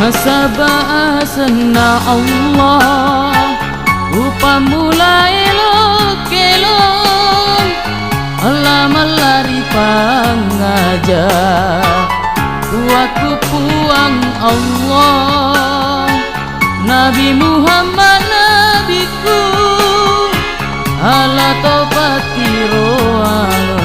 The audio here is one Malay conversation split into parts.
masa bahasana Allah upah mulai elok-elok Allah melari pangajar kuatku puang Allah Nabi Muhammad nabiku ala topati ro'ala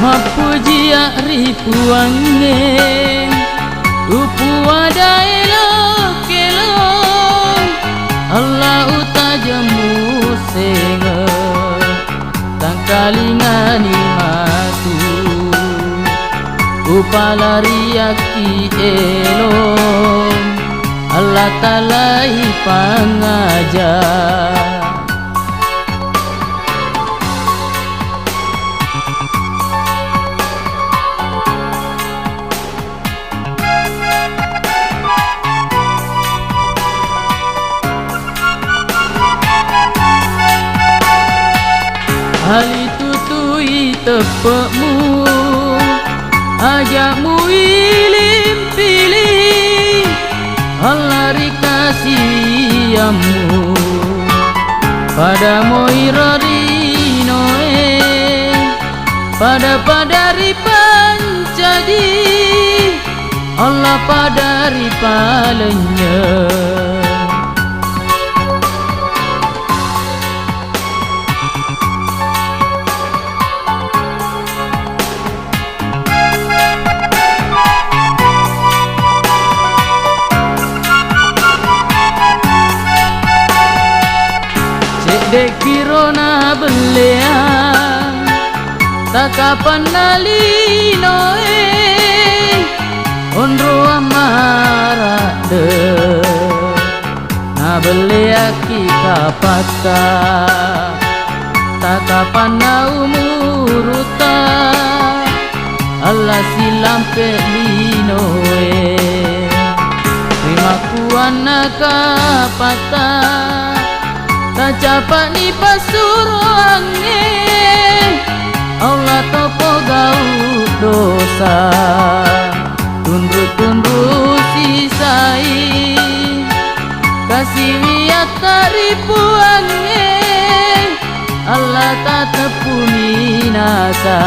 mapuji ripuange upu elok-elok Allah utajamu senga tangkalingani matu upalari aki elok Allah talai pangajar Ali tutui tepekmu ajakmu ilim pilih Allah rikasiamu pada moirori noe pada padari pancadi Allah padari palenya dek kirona beleang tak kapan nalinoe onro amara de na beleaki kapata tak kapan na umuruta Allah silampe linoe terima kuana kapata tak capat ni pasuruange Allah topo gau dosa tundru sisai kasih wiat taripuange Allah tak tepuni nasa